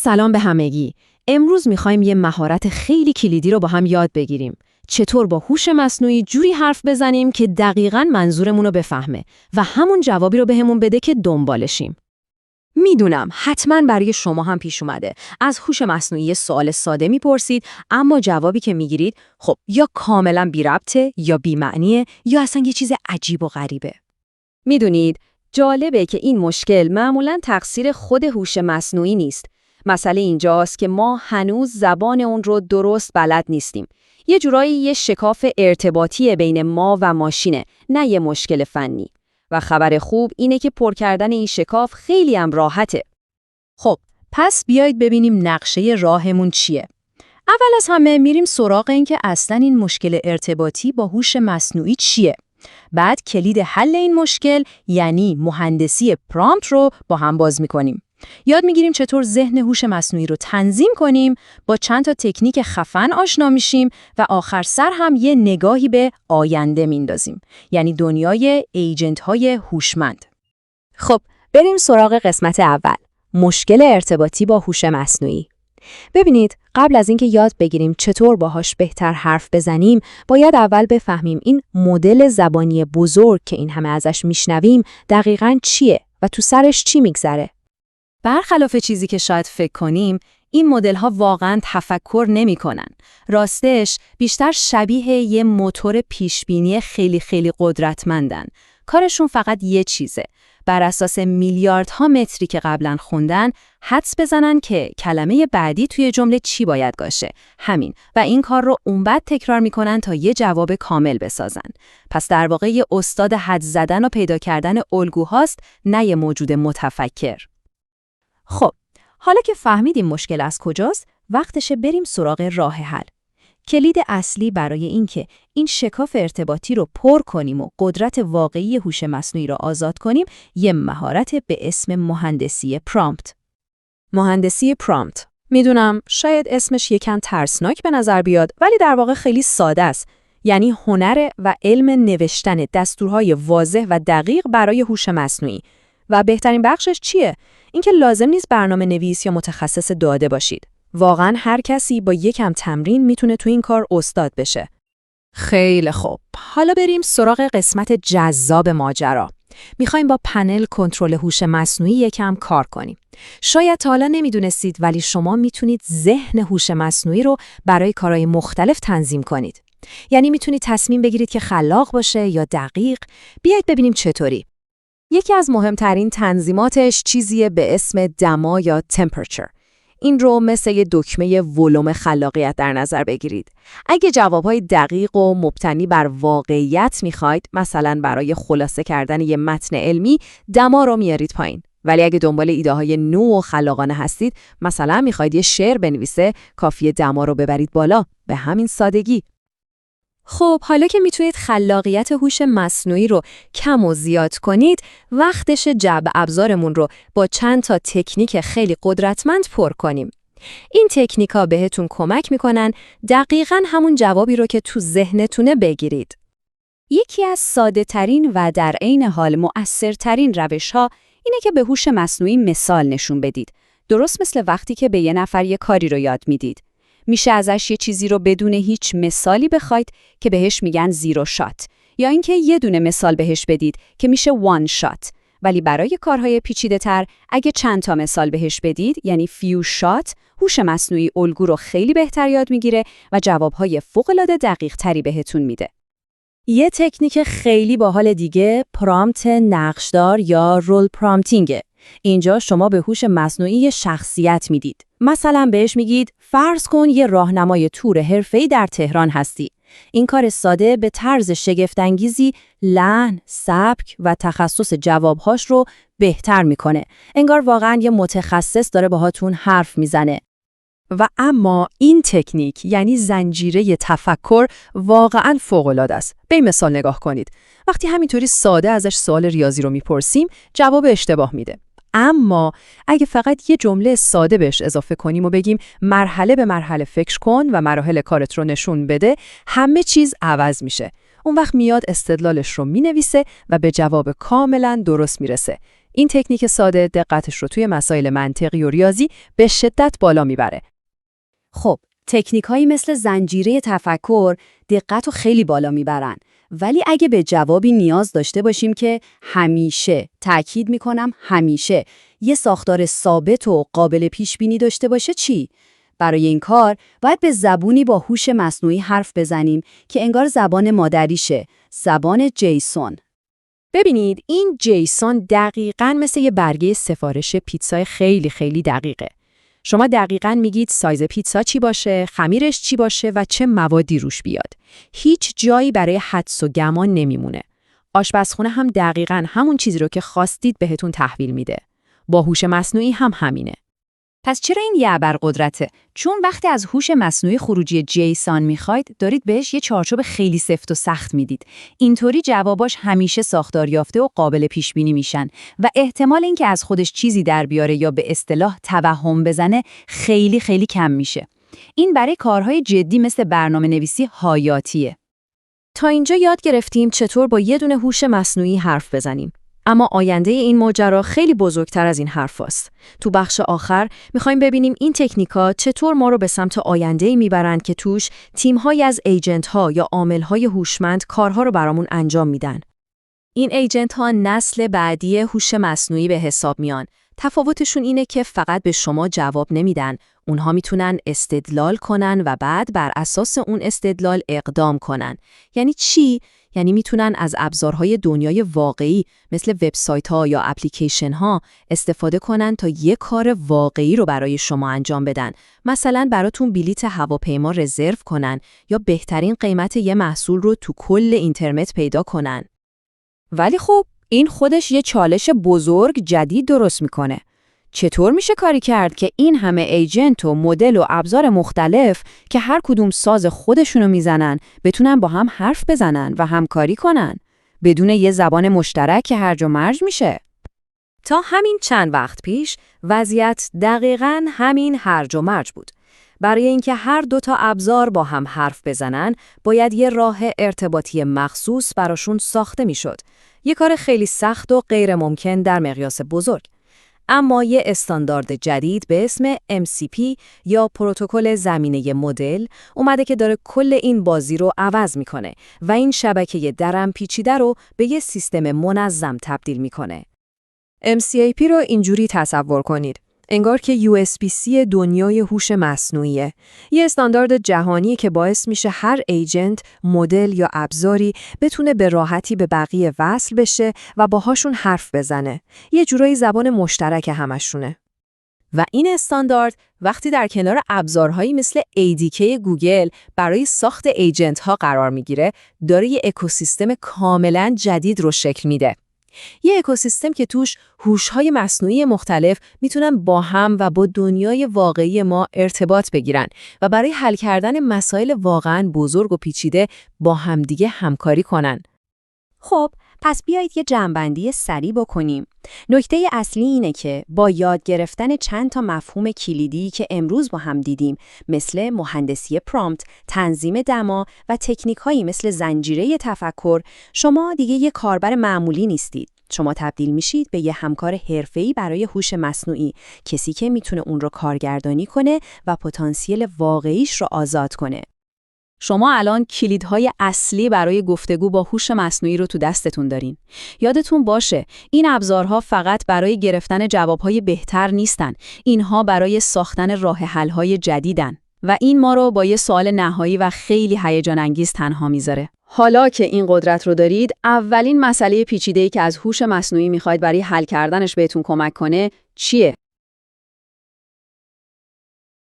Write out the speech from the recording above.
سلام به همگی. امروز میخوایم یه مهارت خیلی کلیدی رو با هم یاد بگیریم. چطور با هوش مصنوعی جوری حرف بزنیم که دقیقاً منظورمون رو بفهمه و همون جوابی رو بهمون بده که دنبالشیم. میدونم حتماً برای شما هم پیش اومده. از هوش مصنوعی یه سوال ساده میپرسید، اما جوابی که میگیرید خب یا کاملاً بی ربطه یا بی معنیه یا اصلاً یه چیز عجیب و غریبه. میدونید جالبه که این مشکل معمولاً تقصیر خود هوش مصنوعی نیست. مسئله اینجاست که ما هنوز زبان اون رو درست بلد نیستیم. یه جورایی یه شکاف ارتباطی بین ما و ماشینه، نه یه مشکل فنی. و خبر خوب اینه که پر کردن این شکاف خیلی هم راحته. خب، پس بیایید ببینیم نقشه راهمون چیه. اول از همه میریم سراغ این که اصلاً این مشکل ارتباطی با هوش مصنوعی چیه. بعد کلید حل این مشکل یعنی مهندسی پرامپت رو با هم باز می‌کنیم. یاد میگیریم چطور ذهن هوش مصنوعی رو تنظیم کنیم، با چند تا تکنیک خفن آشنا میشیم و آخر سر هم یه نگاهی به آینده میندازیم، یعنی دنیای ایجنت‌های هوشمند. خب، بریم سراغ قسمت اول، مشکل ارتباطی با هوش مصنوعی. ببینید، قبل از اینکه یاد بگیریم چطور باهاش بهتر حرف بزنیم، باید اول بفهمیم این مدل زبانی بزرگ که این همه ازش میشنویم دقیقاً چیه و تو سرش چی میگذره. برخلاف چیزی که شاید فکر کنیم، این مدل‌ها واقعاً تفکر نمی‌کنن. راستش بیشتر شبیه یه موتور پیشبینی خیلی قدرتمندن. کارشون فقط یه چیزه. بر اساس میلیاردها متری که قبلاً خوندن، حدس بزنن که کلمه بعدی توی جمله چی باید باشه. همین. و این کار رو اونقدر تکرار می‌کنن تا یه جواب کامل بسازن. پس در واقع یه استاد حدس زدن و پیدا کردن الگوهاست، نه یه موجود متفکر. خب، حالا که فهمیدیم مشکل از کجاست، وقتشه بریم سراغ راه حل. کلید اصلی برای اینکه این شکاف ارتباطی رو پر کنیم و قدرت واقعی هوش مصنوعی رو آزاد کنیم، یه مهارت به اسم مهندسی پرامپت. مهندسی پرامپت. میدونم شاید اسمش یکم ترسناک به نظر بیاد، ولی در واقع خیلی ساده است. یعنی هنر و علم نوشتن دستورهای واضح و دقیق برای هوش مصنوعی. و بهترین بخشش چیه؟ اینکه لازم نیست برنامه نویس یا متخصص داده باشید. واقعاً هر کسی با یکم تمرین میتونه تو این کار استاد بشه. خیلی خوب. حالا بریم سراغ قسمت جذاب ماجرا. میخوایم با پنل کنترل هوش مصنوعی یکم کار کنیم. شاید تا حالا نمیدونستید، ولی شما میتونید ذهن هوش مصنوعی رو برای کارهای مختلف تنظیم کنید. یعنی میتونید تصمیم بگیرید که خلاق باشه یا دقیق. بیایید ببینیم چطوری. یکی از مهمترین تنظیماتش چیزیه به اسم دما یا temperature. این رو مثل یه دکمه ولوم خلاقیت در نظر بگیرید. اگه جوابهای دقیق و مبتنی بر واقعیت میخواید، مثلا برای خلاصه کردن یه متن علمی، دما رو میارید پایین. ولی اگه دنبال ایده‌های نو و خلاقانه هستید، مثلا میخواید یه شعر بنویسه، کافیه دما رو ببرید بالا. به همین سادگی. خب، حالا که میتونید خلاقیت هوش مصنوعی رو کم و زیاد کنید، وقتش جعبه ابزارمون رو با چند تا تکنیک خیلی قدرتمند پر کنیم. این تکنیکا بهتون کمک میکنن دقیقاً همون جوابی رو که تو ذهنتونه بگیرید. یکی از ساده ترین و در عین حال مؤثرترین روش‌ها اینه که به هوش مصنوعی مثال نشون بدید. درست مثل وقتی که به یه نفر یه کاری رو یاد میدید. میشه ازش یه چیزی رو بدون هیچ مثالی بخواید که بهش میگن زیرو شات، یا اینکه یه دونه مثال بهش بدید که میشه وان شات. ولی برای کارهای پیچیده تر اگه چند تا مثال بهش بدید، یعنی فیو شات، هوش مصنوعی الگو رو خیلی بهتر یاد میگیره و جوابهای فوق‌العاده دقیق تری بهتون میده. یه تکنیک خیلی باحال دیگه پرامپت نقشدار یا رول پرامپتینگه. اینجا شما به هوش مصنوعی شخصیت میدید. مثلا بهش میگید فرض کن یه راهنمای تور حرفه‌ای در تهران هستی. این کار ساده به طرز شگفت‌انگیزی لحن، سبک و تخصص جوابهاش رو بهتر میکنه. انگار واقعا یه متخصص داره باهاتون حرف میزنه. و اما این تکنیک یعنی زنجیره تفکر واقعاً فوق‌العاده است. به این مثال نگاه کنید. وقتی همینطوری ساده ازش سوال ریاضی رو میپرسیم، جواب اشتباه میده. اما اگه فقط یه جمله ساده بهش اضافه کنیم و بگیم مرحله به مرحله فکر کن و مراحل کارت رو نشون بده، همه چیز عوض میشه. اون وقت میاد استدلالش رو مینویسه و به جواب کاملاً درست میرسه. این تکنیک ساده دقتش رو توی مسائل منطقی و ریاضی به شدت بالا میبره. خب، تکنیک‌هایی مثل زنجیره تفکر دقت رو خیلی بالا میبرن، ولی اگه به جوابی نیاز داشته باشیم که همیشه، تأکید میکنم همیشه، یه ساختار ثابت و قابل پیش بینی داشته باشه چی؟ برای این کار باید به زبونی با هوش مصنوعی حرف بزنیم که انگار زبان مادریشه، زبان جیسون. ببینید این جیسون دقیقاً مثل یه برگه سفارش پیتزای خیلی خیلی دقیقه. شما دقیقاً میگید سایز پیتزا چی باشه، خمیرش چی باشه و چه موادی روش بیاد. هیچ جایی برای حدس و گمان نمیمونه. آشپزخونه هم دقیقاً همون چیزی رو که خواستید بهتون تحویل میده. با هوش مصنوعی هم همینه. پس چرا این یه ابرقدرته؟ چون وقتی از هوش مصنوعی خروجی جیسون میخواید، دارید بهش یه چارچوب خیلی سفت و سخت میدید. اینطوری جواباش همیشه ساختار یافته و قابل پیش بینی میشن و احتمال اینکه از خودش چیزی در بیاره یا به اصطلاح توهم بزنه خیلی خیلی کم میشه. این برای کارهای جدی مثل برنامه‌نویسی حیاتیه. تا اینجا یاد گرفتیم چطور با یه دونه هوش مصنوعی حرف بزنیم. اما آینده این ماجرا خیلی بزرگتر از این حرفاست. تو بخش آخر میخوایم ببینیم این تکنیکا چطور ما رو به سمت آینده‌ای میبرند که توش تیم‌هایی از ایجنت‌ها یا عامل‌های هوشمند کارها رو برامون انجام میدن. این ایجنت‌ها نسل بعدی هوش مصنوعی به حساب میان. تفاوتشون اینه که فقط به شما جواب نمیدن. اونها میتونن استدلال کنن و بعد بر اساس اون استدلال اقدام کنن. یعنی چی؟ یعنی میتونن از ابزارهای دنیای واقعی مثل وبسایت‌ها یا اپلیکیشن‌ها استفاده کنن تا یک کار واقعی رو برای شما انجام بدن. مثلا براتون بلیت هواپیما رزرو کنن یا بهترین قیمت یه محصول رو تو کل اینترنت پیدا کنن. ولی خب این خودش یه چالش بزرگ جدید درست میکنه. چطور میشه کاری کرد که این همه ایجنت و مدل و ابزار مختلف که هر کدوم ساز خودشونو میزنن بتونن با هم حرف بزنن و همکاری کنن بدون یه زبان مشترک که هرج و مرج میشه؟ تا همین چند وقت پیش وضعیت دقیقاً همین هرج و مرج بود. برای اینکه هر دو تا ابزار با هم حرف بزنن باید یه راه ارتباطی مخصوص براشون ساخته میشد. یه کار خیلی سخت و غیر ممکن در مقیاس بزرگ. اما یه استاندارد جدید به اسم MCP یا پروتکل زمینه مدل اومده که داره کل این بازی رو عوض میکنه و این شبکه درم پیچیده رو به یه سیستم منظم تبدیل میکنه. MCP رو اینجوری تصور کنید. انگار که USB-C دنیای هوش مصنوعیه. یه استاندارد جهانی که باعث میشه هر ایجنت، مدل یا ابزاری بتونه به راحتی به بقیه وصل بشه و باهاشون حرف بزنه. یه جورایی زبان مشترک همشونه. و این استاندارد وقتی در کنار ابزارهایی مثل ADK گوگل برای ساخت ایجنت ها قرار میگیره، داره یه اکوسیستم کاملاً جدید رو شکل میده. یه اکوسیستم که توش هوش‌های مصنوعی مختلف میتونن با هم و با دنیای واقعی ما ارتباط بگیرن و برای حل کردن مسائل واقعاً بزرگ و پیچیده با همدیگه همکاری کنن. خب، پس بیایید یه جمع‌بندی سریع بکنیم. نکته اصلی اینه که با یاد گرفتن چند تا مفهوم کلیدی که امروز با هم دیدیم، مثل مهندسی پرامپت، تنظیم دما و تکنیک‌هایی مثل زنجیره تفکر، شما دیگه یه کاربر معمولی نیستید. شما تبدیل میشید به یه همکار حرفه‌ای برای هوش مصنوعی، کسی که میتونه اون رو کارگردانی کنه و پتانسیل واقعیش رو آزاد کنه. شما الان کلیدهای اصلی برای گفتگو با هوش مصنوعی رو تو دستتون دارین. یادتون باشه این ابزارها فقط برای گرفتن جوابهای بهتر نیستن. اینها برای ساختن راه حل‌های جدیدن و این ما رو با یه سوال نهایی و خیلی هیجان انگیز تنها میذاره. حالا که این قدرت رو دارید، اولین مسئله پیچیده‌ای که از هوش مصنوعی میخواید برای حل کردنش بهتون کمک کنه چیه؟